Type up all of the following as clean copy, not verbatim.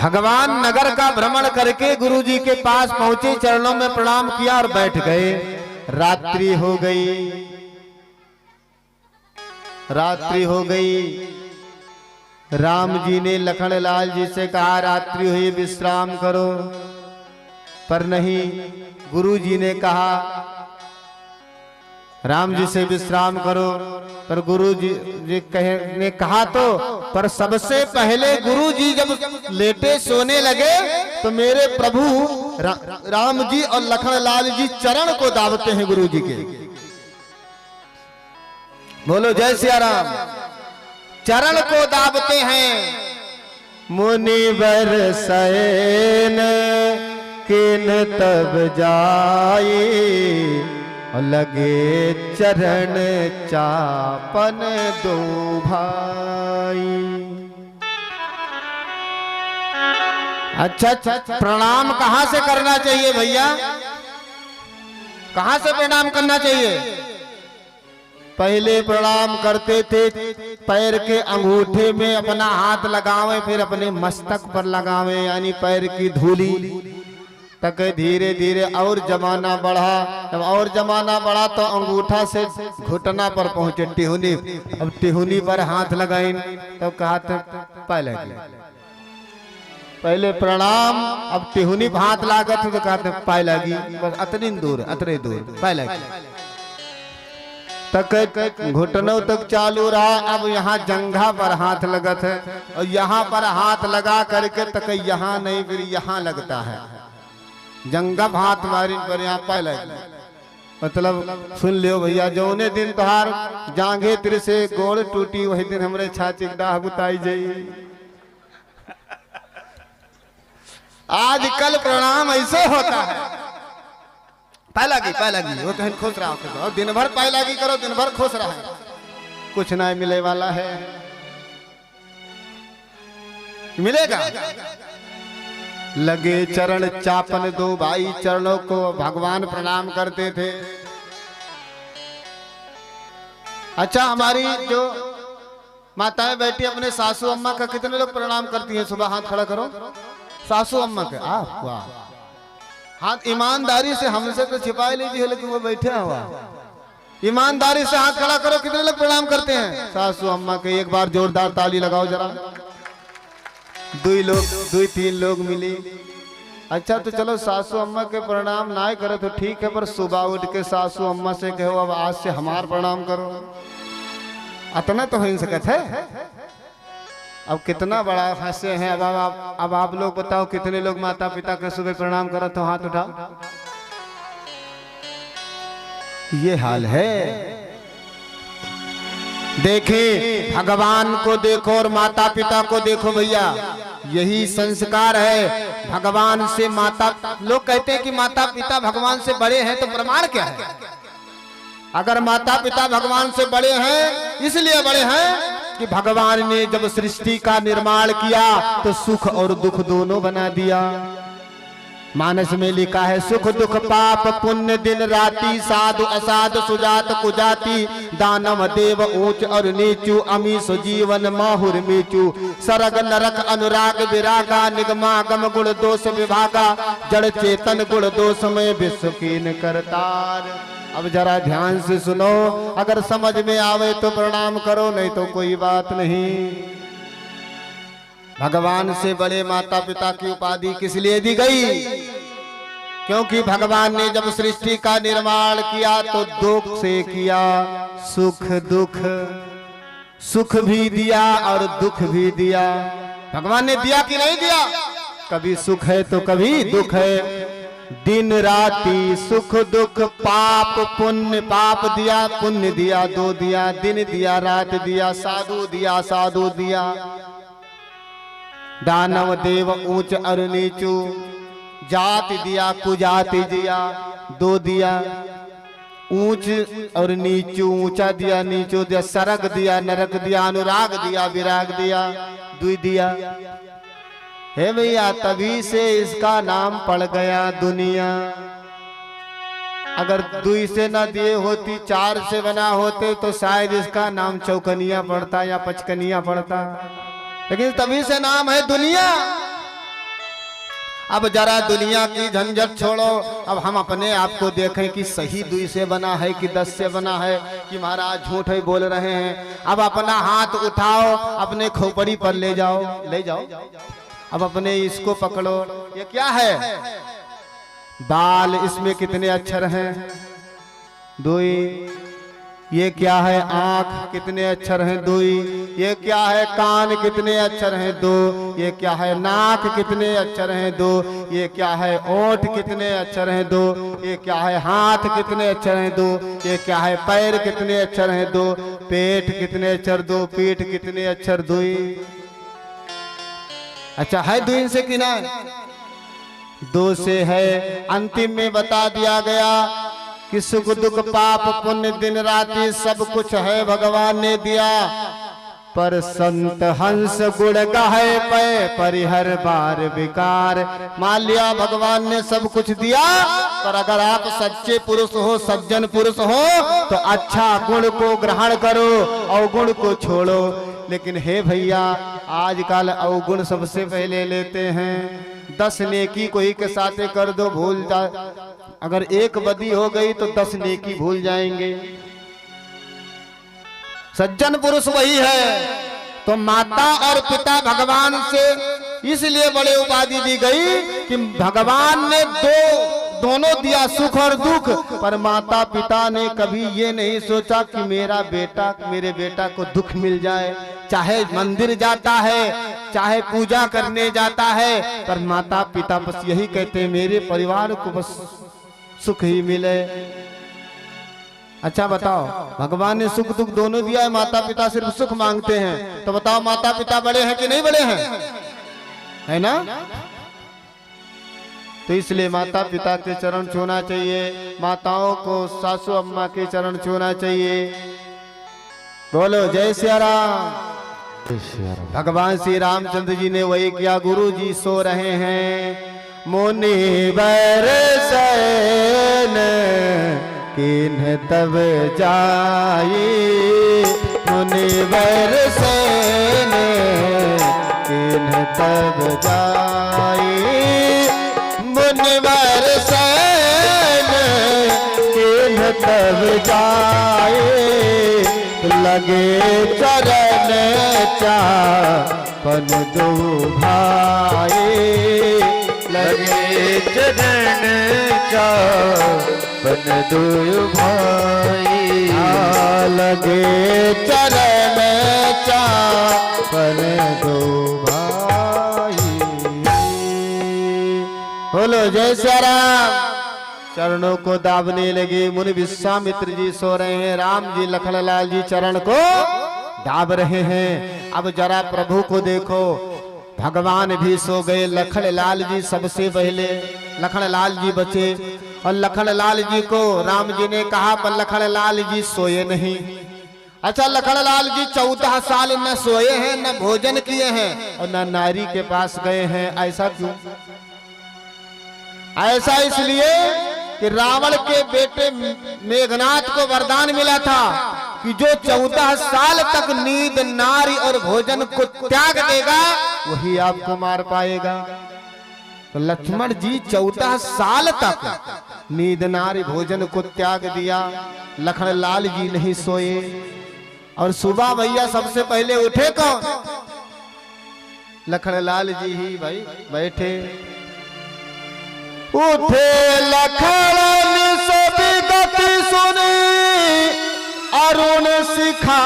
भगवान नगर का भ्रमण करके गुरु जी के पास पहुंचे, चरणों में प्रणाम किया और बैठ गए। रात्रि हो गई, रात्रि हो गई। राम जी ने लखन लाल जी से कहा रात्रि हुई, विश्राम करो, पर नहीं, गुरु जी ने कहा राम जी से विश्राम करो, पर गुरु जी ने कहा तो, पर सबसे पहले गुरु जी जब लेटे सोने लगे तो मेरे प्रभु राम जी और लखन लाल जी चरण को दाबते हैं गुरु जी के। बोलो जय सिया राम। चरण को दाबते हैं। मुनिवर सैन किन तब जाए, लगे चरण चापन दो भाई। अच्छा, प्रणाम कहां से करना चाहिए भैया? कहां से प्रणाम करना चाहिए? पहले प्रणाम करते थे पैर के अंगूठे में अपना हाथ लगावे, फिर अपने मस्तक पर लगावे, यानी पैर की धूली तक। धीरे धीरे और जमाना बढ़ा, जब और जमाना बढ़ा तो अंगूठा से घुटना पर पहुंचे, टिहुनी। अब टिहुनी पर हाथ लगाए तो कहा था पहले प्रणाम, अब टिहुनी पर हाथ लागत तो कहा था पाए लगी, बस अतनी दूर, अतरे दूर पाए लगी तक घुटनों तक चालू रहा। अब यहाँ जंघा पर हाथ लगत है, और यहाँ पर हाथ लगा करके तक यहाँ नहीं, फिर यहाँ लगता है। जंगा हाथ मारी पर यहाँ पाए लगी। मतलब सुन लियो भैया, जौने दिन तोहार जांघे तिर से गोड़ टूटी, वही दिन हमरे छाती डाह गुताई जाई। आजकल प्रणाम ऐसे होता है, पाए लगी वो कहीं खुश रहा, और दिन भर पाए लगी करो, दिन भर खुश रहा, कुछ ना मिले वाला है। मिलेगा। लगे चरण चापन दो भाई, चरणों को भगवान प्रणाम करते थे। अच्छा, हमारी जो माताएं बैठी अपने सासू अम्मा का कितने लोग प्रणाम करती हैं? सुबह हाथ खड़ा करो। सासू अम्मा के वाह, हाथ ईमानदारी से, हमसे तो छिपा ही लीजिए, लेकिन वो बैठे हुआ। ईमानदारी से हाथ खड़ा करो। कितने लोग प्रणाम करते हैं सासू अम्मा के? एक बार जोरदार ताली लगाओ जरा। दो तीन लोग मिली। अच्छा, तो चलो सासू अम्मा के प्रणाम ना करो तो ठीक है, पर सुबह उठ के सासू अम्मा से कहो अब आज से हमार प्रणाम करो, अतना तो हो सकत है। अब कितना बड़ा फंसे हैं। अब आप लोग बताओ कितने लोग माता पिता के सुबह प्रणाम करो तो हाथ उठाओ। ये हाल है। देखे भगवान को देखो और माता पिता को देखो भैया, यही संस्कार है। भगवान से माता, लोग कहते हैं कि माता पिता भगवान से बड़े हैं, तो प्रमाण क्या है? अगर माता पिता भगवान से बड़े हैं, इसलिए बड़े हैं कि भगवान ने जब सृष्टि का निर्माण किया तो सुख और दुख दोनों बना दिया। मानस में लिखा है, सुख दुख पाप पुण्य दिन राति, साधु असाधु सुजात कुजाति, दानव देव ऊंच और नीचू, अमीश जीवन माहुर मीचू, सरग नरक अनुराग विरागा, निगमागम गुण दोष विभागा, जड़ चेतन गुण दोष में विश्व कीन करतार। अब जरा ध्यान से सुनो, अगर समझ में आवे तो प्रणाम करो, नहीं तो कोई बात नहीं। भगवान से बड़े माता पिता की उपाधि किस लिए दी गई? क्योंकि भगवान ने जब सृष्टि का निर्माण किया तो दुख से किया, सुख दुख, सुख भी दिया और दुख भी दिया। भगवान ने दिया कि नहीं दिया? कभी सुख है तो कभी दुख है। दिन राति सुख दुख पाप पुण्य, पाप दिया पुण्य दिया, दो दिया, दिन दिया रात दिया, साधु दिया साधु दिया, दानव देव ऊंच और नीचू, जाति दिया कुजाति दिया, दो दिया, ऊंच और नीचू, ऊंचा दिया नीचू दिया, सरग दिया नरक दिया, अनुराग दिया विराग दिया, दुई दिया। हे भैया, तभी से इसका नाम पड़ गया दुनिया। अगर दुई से ना दिए होती, चार से बना होते तो शायद इसका नाम चौकनिया पड़ता या पचकनिया पड़ता, लेकिन तभी से नाम है दुनिया। अब जरा दुनिया की झंझट छोड़ो, अब हम अपने आप को देखें कि सही 2 से बना है कि 10 से बना है, कि महाराज झूठ ही बोल रहे हैं। अब अपना हाथ उठाओ, अपने खोपड़ी पर ले जाओ, ले जाओ। अब अपने इसको पकड़ो, ये क्या है? बाल, इसमें कितने अक्षर हैं? 2। ये क्या है? आंख, कितने अक्षर हैं? 2। ये क्या है? कान, कितने अक्षर हैं? 2। ये क्या है? नाक, कितने अक्षर हैं? 2। ये क्या है? ओंठ, कितने अक्षर हैं? 2। ये क्या है? हाथ, कितने अक्षर हैं? 2। ये क्या है? पैर, कितने अक्षर हैं? 2। पेट, कितने अक्षर? 2। पीठ, कितने अक्षर? 2। अच्छा है 2 से कि ना? 2 से है। अंतिम में बता दिया गया कि सुख दुख पाप पुण्य दिन राति सब कुछ है भगवान ने दिया, पर संत हंस गुण गाहे पे परिहर बार विकार। मान लिया भगवान ने सब कुछ दिया, पर अगर आप सच्चे पुरुष हो, सज्जन पुरुष हो, तो अच्छा गुण को ग्रहण करो, अवगुण को छोड़ो। लेकिन हे भैया, आजकल अवगुण सबसे पहले लेते हैं। 10 नेकी कोई के साथ कर दो, भूल जा। अगर 1 बदी हो गई तो 10 नेकी भूल जाएंगे। सज्जन पुरुष वही है। तो माता और पिता भगवान से इसलिए बड़े उपाधि दी गई कि भगवान ने दोनों दिया, सुख और दुख, पर माता पिता ने कभी ये नहीं सोचा कि मेरे बेटा को दुख मिल जाए। चाहे मंदिर जाता है, चाहे पूजा करने जाता है, पर माता पिता बस यही कहते हैं मेरे परिवार को बस सुख ही मिले। अच्छा बताओ, भगवान ने सुख दुख दोनों दिया है, माता पिता सिर्फ सुख मांगते हैं। तो बताओ माता पिता बड़े हैं कि नहीं बड़े हैं? है ना? तो इसलिए माता पिता के चरण छूना चाहिए, माताओं को सासू अम्मा के चरण छूना चाहिए। बोलो जय सिया राम। भगवान श्री रामचंद्र जी ने वही किया। गुरु जी सो रहे हैं, मुनि बर सैन किन्ह तब जाई, मुनि बर सैन किन्ह तब जाई, मुनि बर सैन किन्ह तब जाई, लगे चरण चापन दो भाई, लगे चरण चापन दो भाई, लगे चरण चापन दो भाई। बोलो जय श्री राम। चरणों को दाबने लगे। मुनि विश्वामित्र जी सो रहे हैं, राम जी लखनलाल जी चरण को दाब रहे हैं। अब जरा प्रभु को देखो, भगवान भी सो गए, लखनलाल जी सबसे पहले, लखनलाल जी बचे। और लखनलाल जी को राम जी ने कहा, पर लखनलाल जी सोए नहीं। अच्छा, लखनलाल जी 14 साल न सोए हैं, न भोजन किए हैं और न नारी के पास गए हैं। ऐसा क्यों? ऐसा इसलिए कि रावण के बेटे मेघनाथ को वरदान मिला था कि जो 14 साल तक नींद, नारी और भोजन को त्याग देगा वही आपको मार पाएगा। तो लक्ष्मण जी 14 साल तक नींद, नारी, भोजन को त्याग दिया। लखनलाल जी नहीं सोए। और सुबह भैया सबसे पहले उठे कौन? लखनलाल जी ही भाई बैठे। उठे लखन सभी गति सुनी, अरुण शिखा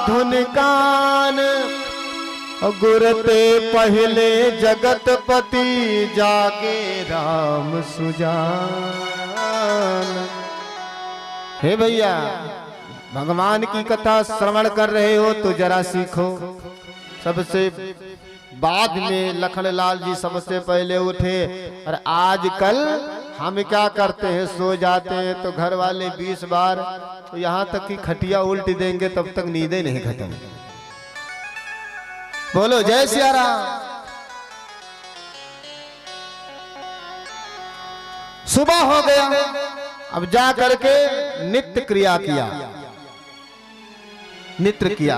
धुन कान, गुरते पहले जगतपति जागे राम सुजान। हे भैया, भगवान की कथा श्रवण कर रहे हो तो जरा सीखो। सबसे बाद में लखनलाल जी सबसे पहले उठे। और आजकल हम क्या करते हैं, सो जाते हैं तो घर वाले 20 बार, तो यहाँ तक कि खटिया उल्टी देंगे तब तक नींदें नहीं खत्म। बोलो जय सिया राम। सुबह हो गया, अब जा करके नित्य क्रिया किया, नित्य किया।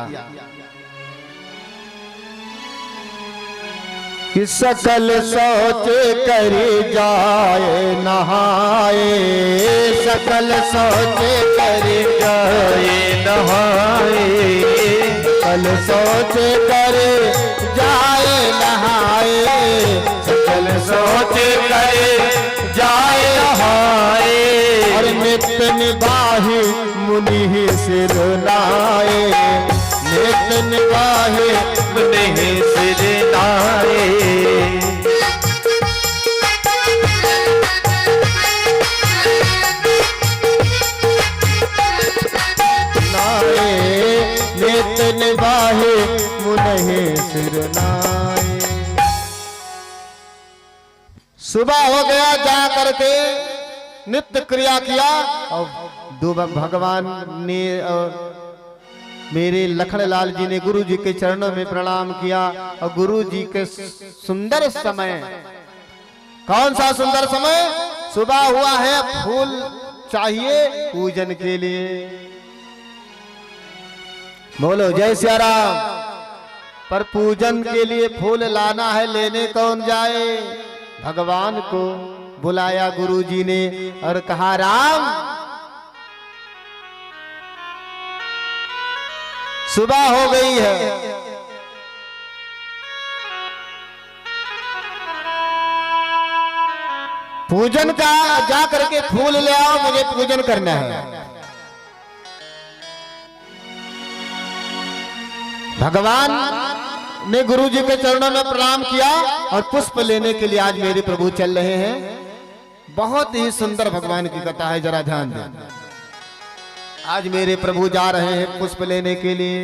कि सकल सोच करी जाए नहाए, सकल सोच करी जाए नहाए, सकल सोच करे जाए नहाए, सकल सोच करे जाए नहाए। और नित्य निभाहे मुनि सिर नाए, नित्य निभाहे मुनि सिर नाए। नित्य निभाहे मुनि सिर नाए। सुबह हो गया, जा करके नित्य क्रिया किया और भगवान ने मेरे लखनलाल जी ने गुरु जी के चरणों में प्रणाम किया। और गुरु जी के सुंदर समय, कौन सा सुंदर समय? सुबह हुआ है, फूल चाहिए पूजन के लिए। बोलो जय सिया राम। पर पूजन के लिए फूल लाना है, लेने कौन जाए? भगवान को बुलाया गुरुजी ने और कहा, राम सुबह हो गई है, पूजन का जा करके फूल ले आओ, मुझे पूजन करना है। भगवान ने गुरु जी के चरणों में प्रणाम किया और पुष्प लेने के लिए आज मेरे प्रभु चल रहे हैं। बहुत ही सुंदर भगवान की कथा है, जरा ध्यान दें। आज मेरे प्रभु जा रहे हैं पुष्प लेने के लिए।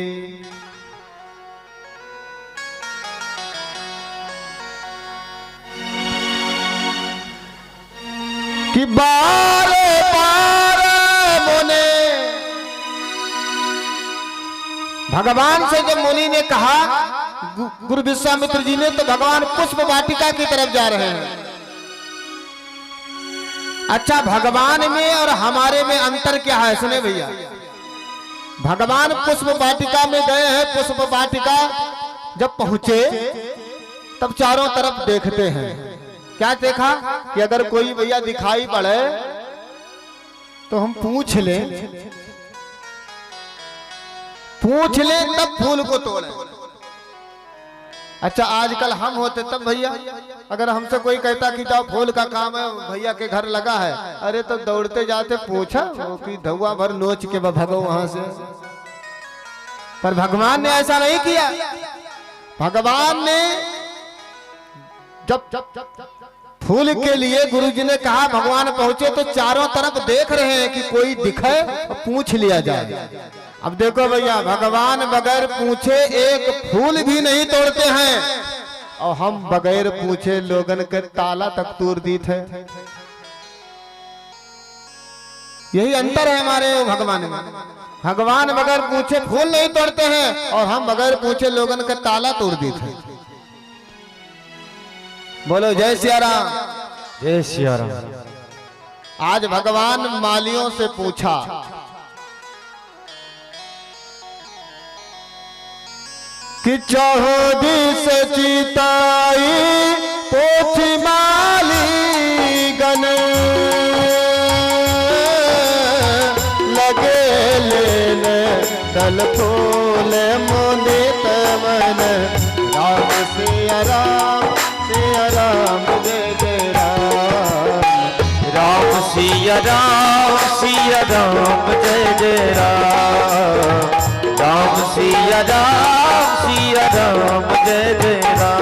कि बारे बारे मुने, भगवान से जब मुनि ने कहा, गुरु विश्वामित्र जी ने, तो भगवान पुष्प वाटिका की तरफ जा रहे हैं। अच्छा, भगवान में और हमारे में अंतर क्या है? सुने भैया, भगवान पुष्प वाटिका में गए हैं। पुष्प वाटिका जब पहुंचे तब चारों तरफ देखते हैं। क्या देखा? कि अगर कोई भैया दिखाई पड़े तो हम पूछ लें तब फूल को तोड़े। अच्छा, आजकल हम होते तब भैया, अगर हमसे कोई कहता कि जाओ फूल का काम है, भैया के घर लगा है, अरे तो दौड़ते जाते, पूछा कि धुआं भर नोच के भगो वहां से। पर भगवान ने ऐसा नहीं किया। भगवान ने जब फूल के लिए गुरुजी ने कहा, भगवान पहुंचे तो चारों तरफ देख रहे हैं कि कोई दिखे और पूछ लिया जाए। अब देखो भैया, भगवान बगैर पूछे एक फूल भी नहीं तोड़ते हैं, और हम बगैर पूछे लोगन के ताला तक तोड़ दी थे। यही अंतर है हमारे भगवान में। भगवान बगैर पूछे फूल नहीं तोड़ते हैं, और हम बगैर पूछे लोगन के ताला तोड़ दी थे। बोलो जय सिया राम। जय सिया राम। आज भगवान मालियों से पूछा कि चौदिस चिताई पोथी माली गण लगे लेने दल फूल मुनित मन। राम सिया राम, सिया राम जय जय राम। राम सिया राम, सिया राम जय जय राम। राम सिया राम, सिया राम जय जय राम।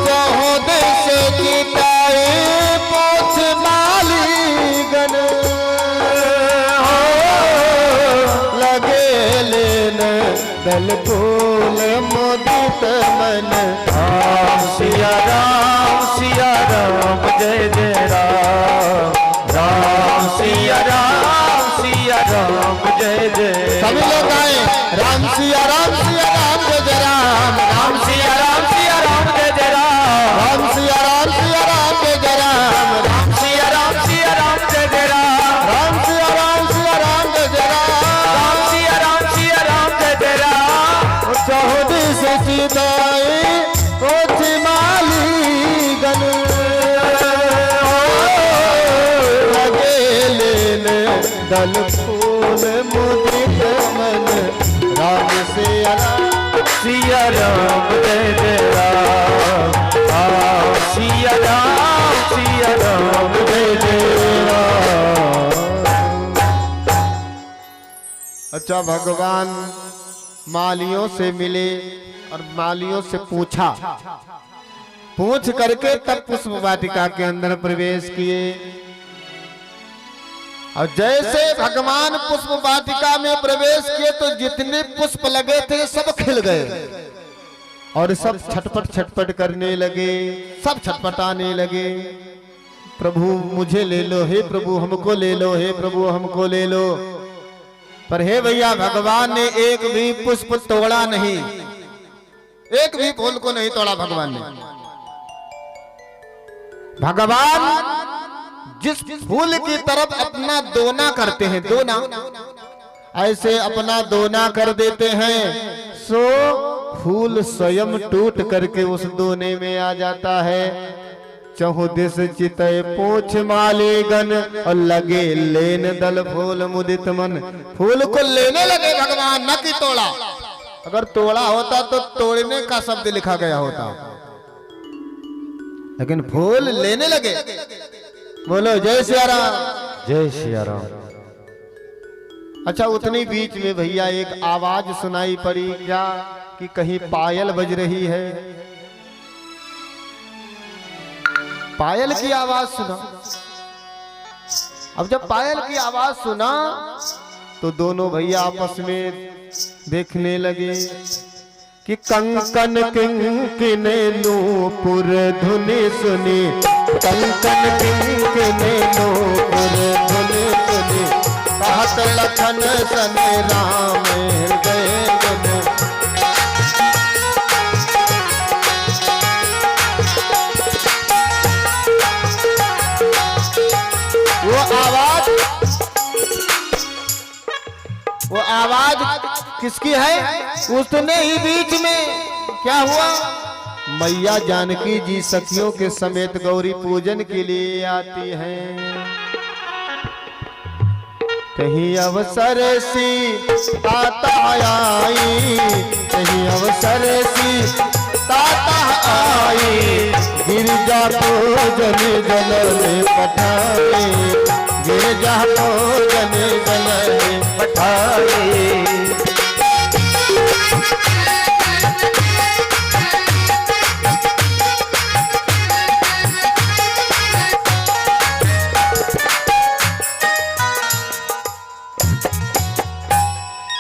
चौदिस चिताई पोथ माली गण लगे लेने दल फूल मुदित मन। राम सिया राम, सिया राम जय जय राम। राम सिया राम, सिया राम जय जय। सभी लोग आए, राम सिया राम, सिया राम जय जय राम। राम सिया राम, सिया राम जय जय राम। राम सिया राम, सिया राम जय जय राम। राम सिया राम, सिया राम जय जय राम। राम सिया राम, सिया राम जय जय राम। राम सिया राम, सिया राम जय जय राम। विदाई कुछ माली गन लगे लेने दल फूल मुदित मन राम सिया राम सिया राम जय जय राम सिया राम जय जय राम। अच्छा, भगवान मालियों से मिले और मालियों से पूछ करके तब पुष्प वाटिका के अंदर प्रवेश किए। और जैसे भगवान पुष्प वाटिका में प्रवेश किए तो जितने पुष्प लगे थे सब खिल गए और सब छटपट छटपट करने लगे, सब छटपटाने लगे। प्रभु मुझे ले लो, हे प्रभु हमको ले लो, हे प्रभु हमको ले लो। पर हे भैया, भगवान ने एक भी पुष्प तोड़ा नहीं, एक भी फूल को नहीं तोड़ा भगवान ने। भगवान जिस फूल की तरफ अपना दोना करते हैं, दोना ऐसे अपना दोना कर देते हैं, सो फूल स्वयं टूट करके उस दोने में आ जाता है। चहुदिस चितय पूछ मालेगन और लगे लेन दल फूल मुदित मन। फूल को लेने लगे भगवान, न कि तोड़ा। अगर तोड़ा होता तो तोड़ने का शब्द लिखा गया होता, लेकिन फूल लेने लगे। बोलो जय सिया राम, जय सिया राम। अच्छा, उतनी बीच में भैया एक आवाज सुनाई पड़ी क्या कि कहीं पायल बज रही है। पायल की आवाज सुना। अब जब पायल की आवाज सुना तो दोनों भैया आपस में देखने लगे कि कंकन किंकिने नूपुर धुनि सुनी, कंकन किंकिने नूपुर धुनि सुनी, कहत लखन सन राम गए गुन। वो आवाज किसकी है? उतने ही बीच में क्या हुआ, मैया जानकी जी सखियों के समेत गौरी पूजन के लिए आती हैं। कहीं अवसर सी ताता आई, कहीं अवसर सी ताता आई, गिरजा पूजन जल में पठाए, गिरजा पूजन जल में पठाए।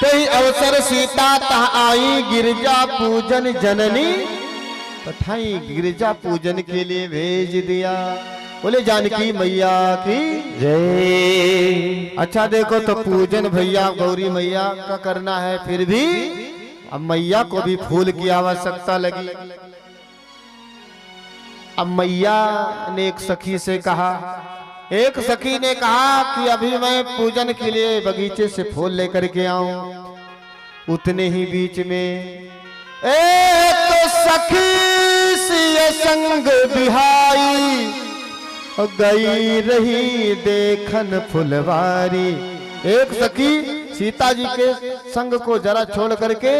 कई अवसर सीता तह आई, गिरजा पूजन जननी पठाई, गिरजा पूजन के लिए भेज दिया। बोले जानकी मैया की जय। अच्छा देखो, तो पूजन भैया गौरी मैया का करना है, फिर भी अब मैया को भी फूल की आवश्यकता लगी। अब मैया ने एक सखी से कहा, एक सखी ने कहा कि अभी मैं पूजन के लिए बगीचे से फूल लेकर के आऊं। उतने ही बीच में एक तो सखी सी संग बिहाई, गई रही देखन फुलवारी। एक सखी सीता जी के संग को जरा छोड़ करके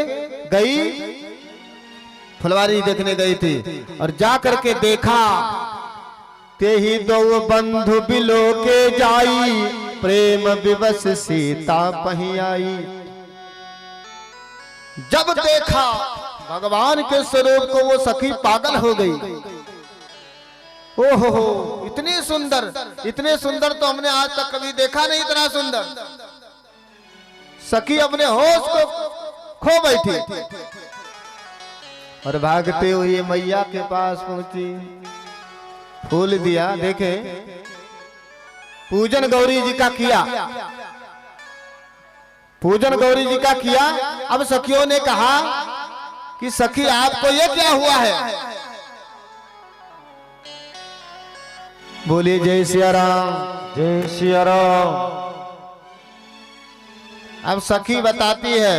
गई, फुलवारी देखने गई थी, और जा करके देखा ते ही दो बंधु बिलो के जाई, प्रेम विवश सीता पही आई। जब देखा भगवान के स्वरूप को वो सखी पागल हो गई। ओहो, इतने सुंदर तो हमने आज तक कभी देखा नहीं, इतना सुंदर। सखी अपने होश को खो बैठी और भागते हुए मैया के पास पहुंची, फूल दिया। देखे, पूजन गौरी जी का किया, पूजन गौरी जी का किया। अब सखियों ने कहा कि सखी आपको ये क्या हुआ है? बोले जय सिया राम, जय सिया राम। अब सखी बताती है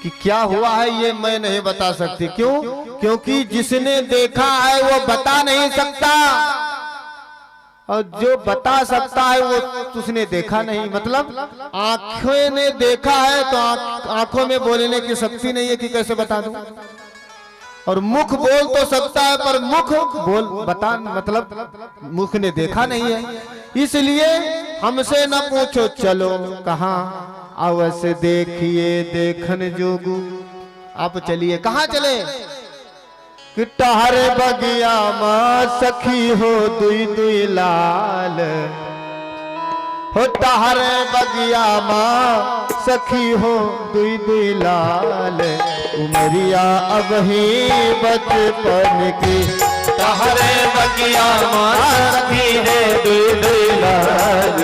कि क्या हुआ है ये मैं नहीं बता सकती। क्यों? क्योंकि जिसने देखा है वो बता नहीं सकता, और जो बता सकता है वो उसने देखा नहीं। मतलब आंखों ने देखा है तो आंखों में बोलने की शक्ति नहीं है कि कैसे बता दूं, और मुख बोल तो सकता है पर मुख बता मतलब मुख ने देखा नहीं है। इसलिए हमसे न पूछो चलो कहाँ, अवश्य देखिए देखन जोगू। आप चलिए, कहाँ चले? कि टहरे बगिया माँ सखी हो दुई दुई लाल, हो टहरे बगिया माँ सखी हो दुई दुई लाल, उमरिया अब ही बचपन की। टहरे बगिया माँ सखी रे दुई दुई लाल,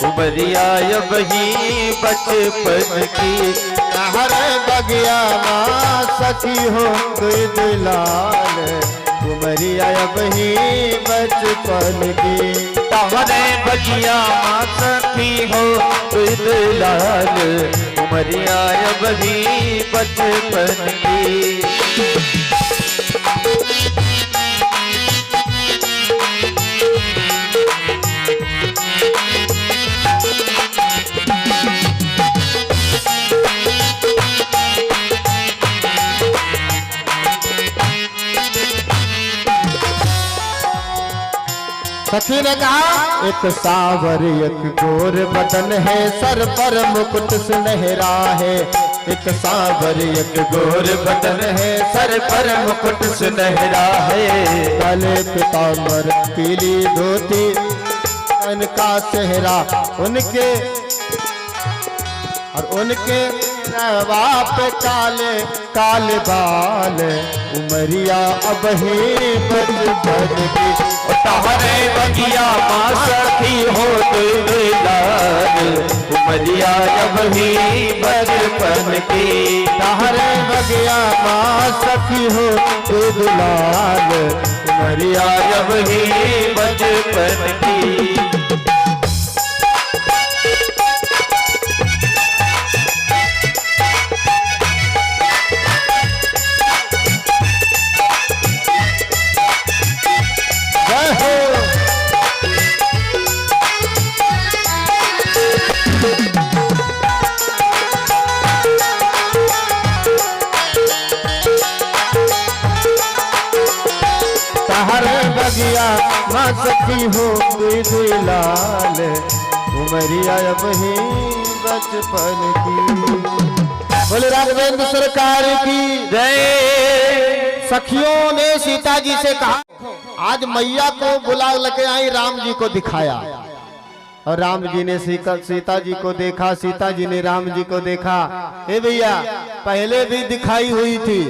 उमरिया अब ही बचपन की। टहरे बगिया माँ सखी हो दुई दुई लाल, उमरिया अब ही बचपन की। टहरे बगिया माँ सखी हो दुई दुई लाल, उमरिया अब ही बचपन की। सखी ने कहा, एक सावर एक गोर बदन है, सर पर मुकुट सुनहरा है। एक सावर एक गोर बदन है, सर पर मुकुट सुनहरा है। काले पीताम्बर पीली धोती उनका चेहरा, उनके बाप काले काले बाल, उमरिया अब ही बचपन की। टहरे बगिया माँ सखी हो दुई दुई लाल, उमरिया अब ही बचपन की। टहरे बगिया माँ सखी हो दुई दुई लाल, उमरिया अब ही बचपन की। बगिया माँ सखी हो दुई दुई लाल, उमरिया अब ही बचपन की। बोले राघवेंद्र सरकार की जय। सखियों ने सीता जी से कहा, आज मैया को बुला लेके आई, राम जी को दिखाया। और राम जी ने सीता जी को देखा, सीता जी ने राम जी को देखा। हे भैया, पहले भी दिखाई हुई थी।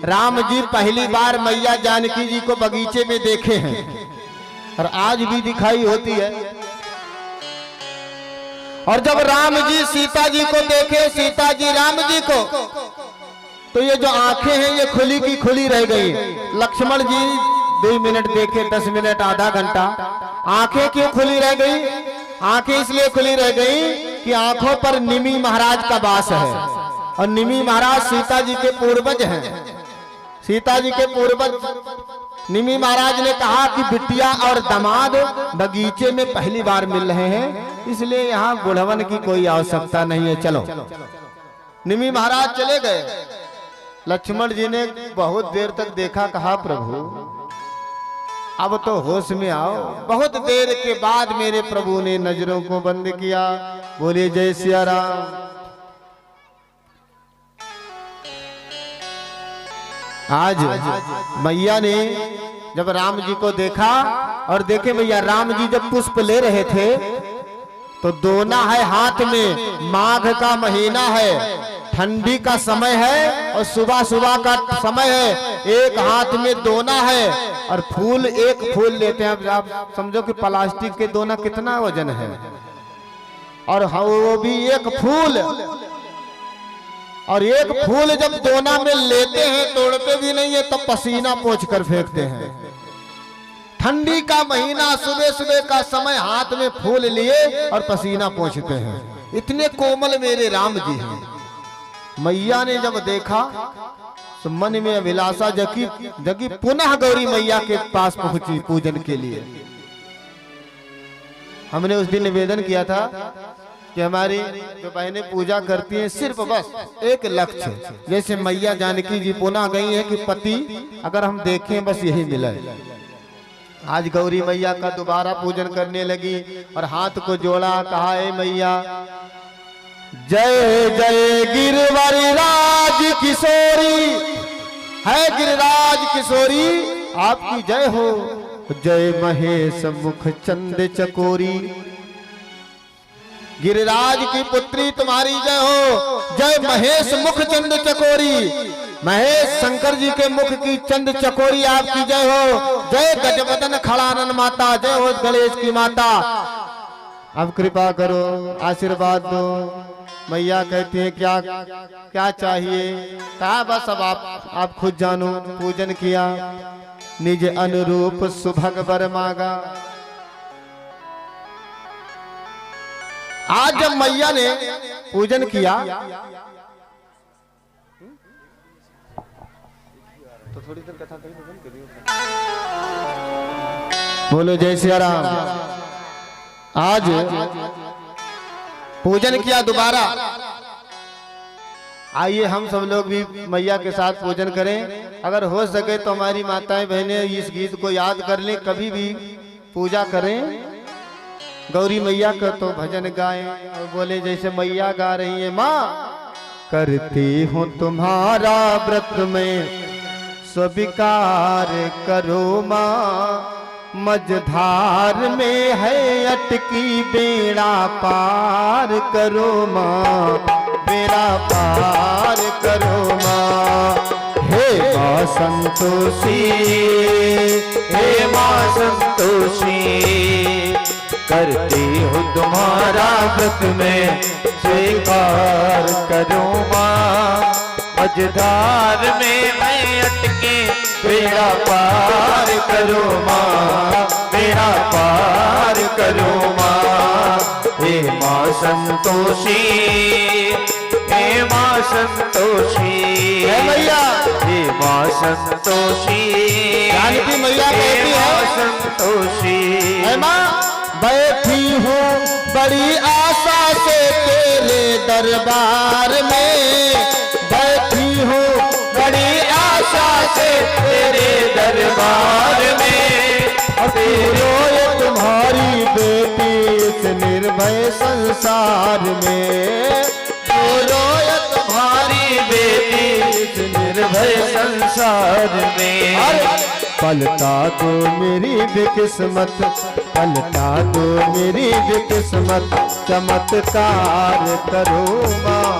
राम जी पहली बार मैया जानकी जी को बगीचे में देखे हैं, और आज भी दिखाई होती है। और जब राम जी सीता जी को देखे, सीता जी राम जी को, तो ये जो आंखें हैं ये खुली की खुली रह गई। लक्ष्मण जी 2 मिनट देखे, 10 मिनट, आधा घंटा। आंखें क्यों खुली रह गई? आंखें इसलिए खुली रह गई कि आंखों पर निमि महाराज का वास है, और निमि महाराज सीता जी के पूर्वज हैं। सीता जी के पूर्वज निमि महाराज ने कहा कि बिटिया और दामाद बगीचे में पहली बार मिल रहे हैं, इसलिए यहाँ बुढ़वन की कोई आवश्यकता नहीं है, चलो। निमि महाराज चले गए। लक्ष्मण जी ने बहुत देर तक देखा, कहा प्रभु अब तो होश में आओ। बहुत देर के बाद मेरे प्रभु ने नजरों को बंद किया। बोले जय सिया राम। आज मैया ने जब राम जी को देखा, और देखे भैया राम जी जब पुष्प ले रहे थे तो दोना है हाथ में, माघ का महीना है, ठंडी का समय है, और सुबह सुबह का समय है। एक हाथ में दोना है और फूल, एक फूल लेते हैं। आप समझो कि प्लास्टिक के दोना कितना वजन है, और वो भी एक फूल। और एक फूल जब दोना में लेते हैं, तोड़ते भी नहीं है, तब पसीना पोंछ कर फेंकते हैं। ठंडी का महीना, सुबह सुबह का समय, हाथ में फूल लिए और पसीना पोंछते हैं। इतने कोमल मेरे राम जी हैं। मैया ने जब देखा तो मन में अभिलाषा जगी जगी, पुनः गौरी मैया के पास पहुंची पूजन के लिए। हमने उस दिन निवेदन किया था कि हमारी जो बहनें पूजा करती हैं सिर्फ बस एक लक्ष्य, जैसे मैया जानकी जी पुनः गई है कि पति अगर हम देखें बस यही मिले। आज गौरी मैया का दोबारा पूजन करने लगी और हाथ को जोड़ा, कहा है मैया जय जय गिरवरराज किशोरी, है गिरिराज किशोरी आपकी जय हो, जय महेश मुख चंद चकोरी। गिरिराज की पुत्री तुम्हारी जय हो, जय महेश मुख चंद चकोरी। महेश शंकर जी के मुख की चंद चकोरी आपकी जय हो, जय गजवदन खड़ानन माता, जय हो गणेश की माता। अब कृपा करो, आशीर्वाद दो। मैया कहती है क्या क्या चाहिए? कहा बस अब आप खुद जानो। पूजन किया, निज अनुरूप सुभग वर मांगा। आज जब मैया ने पूजन किया तो थोड़ी देर कथा बोलो जय सिया राम। आज पूजन किया दोबारा, आइए हम सब लोग भी मैया के साथ पूजन करें। अगर हो सके तो हमारी माताएं बहनें इस गीत को याद कर लें, कभी भी पूजा करें गौरी मैया का तो भजन गाएं और बोले जैसे मैया गा रही है, माँ करती हूँ तुम्हारा व्रत में स्वीकार करो माँ, मझधार में है अटकी बेड़ा पार करो माँ, बेड़ा पार करो माँ। हे माँ संतोषी, हे माँ संतोषी, करती हूँ तुम्हारा व्रत में स्वीकार करो माँ, मझधार में मैं अटके बेड़ा पार करो माँ, बेड़ा पार करो माँ। हे माँ संतोषी, हे माँ संतोषी, है मैया, हे माँ संतोषी, जानकी मैया कहती है, माँ संतोषी, है माँ बैठी हूँ बड़ी आशा से तेरे दरबार में, बैठी हूँ बड़ी आशा से तेरे दरबार में, रोए तुम्हारी बेटी इस निर्भय संसार में, रोए तुम्हारी बेटी इस निर्भय संसार में। पलटा दो मेरी भी किस्मत, पलटा दो मेरी भी किस्मत, चमत्कार करो माँ,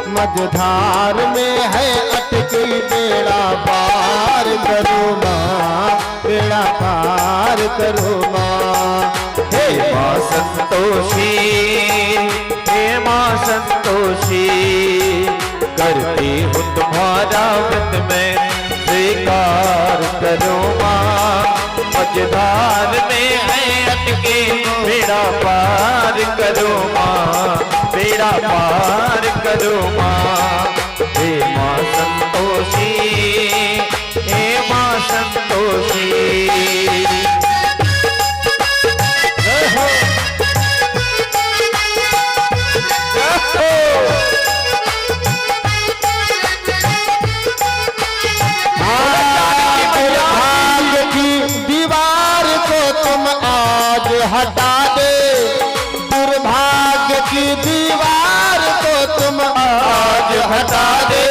मझधार में है अटकी बेड़ा पार करो माँ, बेड़ा पार करो माँ। हे माँ संतोषी, हे माँ संतोषी, करती हूँ तुम्हारा व्रत में स्वीकार करो माँ, मझधार में है अटके बेड़ा पार करो माँ, बेड़ा पार करो माँ। हे माँ संतोषी, हे माँ संतोषी, जय हो, जय हो। दीवार को तुम आज हटा दे, दुर्भाग्य की दीवार को तुम आज हटा दे,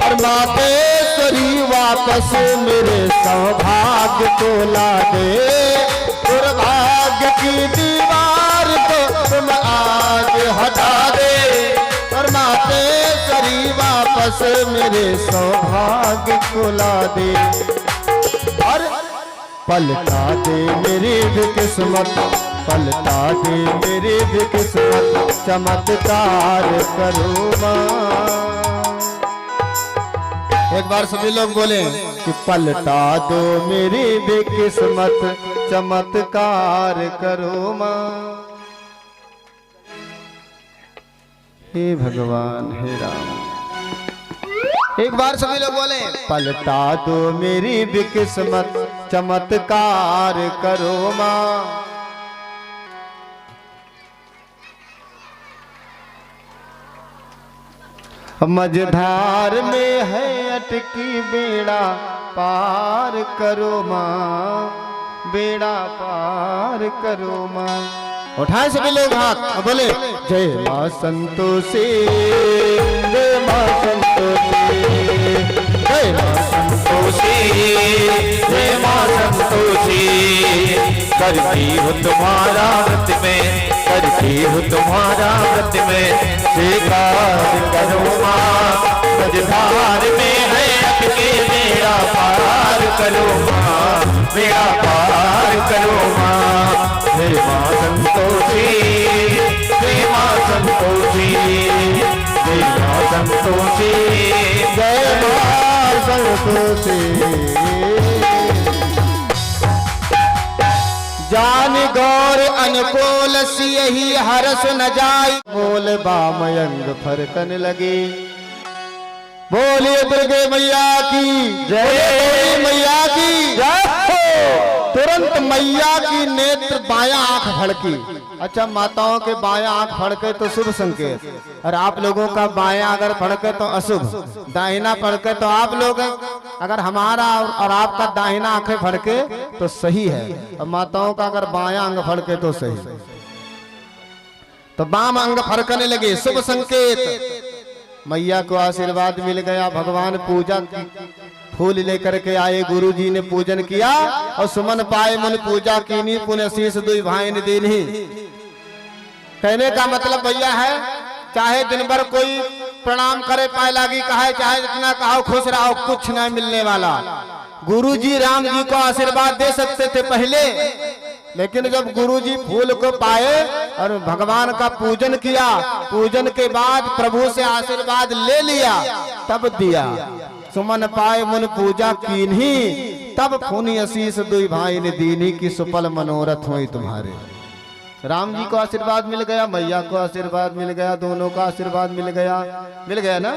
और मातेश्वरी वापस मेरे सौभाग्य को ला दे, दुर्भाग्य की दीवार को तुम आज हटा दे, और मातेश्वरी वापस मेरे सौभाग्य को ला दे, और पलटा दे मेरी भी किस्मत, पलटा दे मेरी भी किस्मत, चमत्कार करो माँ। एक बार सभी लोग बोले कि पलटा दो मेरी भी किस्मत, चमत्कार करो माँ। हे भगवान हे राम। एक बार सभी लोग बोले, पलटा दो मेरी भी किस्मत, चमत्कार करो माँ। मझधार में है अटकी बेड़ा पार करो माँ, बेड़ा पार करो माँ। उठाए सभी लोग हाथ और बोले, जय माँ संतोषी, जय माँ संतोषी, जय माँ संतोषी, जय माँ संतोषी। करती हूँ तुम्हारा व्रत में, करती हूँ तुम्हारा व्रत में, स्वीकार करो माँ। मझधार में है अटके बेड़ा पार करो माँ, बेड़ा पार करो माँ। जय माँ संतोषी, जय माँ संतोषी, जय माँ संतोषी, जय माँ संतोषी। जान गौर अनुकूल सियहि हरस न जाई, बोल बामयंग फरकन लगे। बोलिए दुर्गे मैया की जय, मैया की जय। तुरंत मैया की नेत्र बायां आंख फड़की। अच्छा, माताओं के बायां आंख फड़के तो शुभ संकेत, और आप लोगों का बायां अगर फड़के तो अशुभ, दाहिना फड़के तो आप लोग, अगर हमारा और आपका दाहिना आंखें फड़के तो सही है, और माताओं का अगर बायां अंग फड़के तो सही। तो बाम अंग फड़कने लगे, शुभ संकेत। मैया को आशीर्वाद मिल गया। भगवान पूजा की फूल लेकर के आए, गुरुजी ने पूजन किया और सुमन पाए मन पूजा कीनी, पुण्य शीश दुई भाई ने दीनी। कहने का मतलब भैया है, चाहे दिन भर कोई प्रणाम करे पाए लागी कहे, चाहे जितना कहो खुश रहो, कुछ नहीं मिलने वाला। गुरुजी राम जी को आशीर्वाद दे सकते थे पहले, लेकिन जब गुरुजी फूल को पाए और भगवान का पूजन किया, पूजन के बाद प्रभु से आशीर्वाद ले लिया, तब दिया। सुमन पाए मुन पूजा कीन्ही, तब फुनि आशीष दुई भाई ने दीनी, की सुफल मनोरथ हुई तुम्हारे। राम जी को आशीर्वाद मिल गया, मैया को आशीर्वाद मिल गया, दोनों का आशीर्वाद मिल गया ना।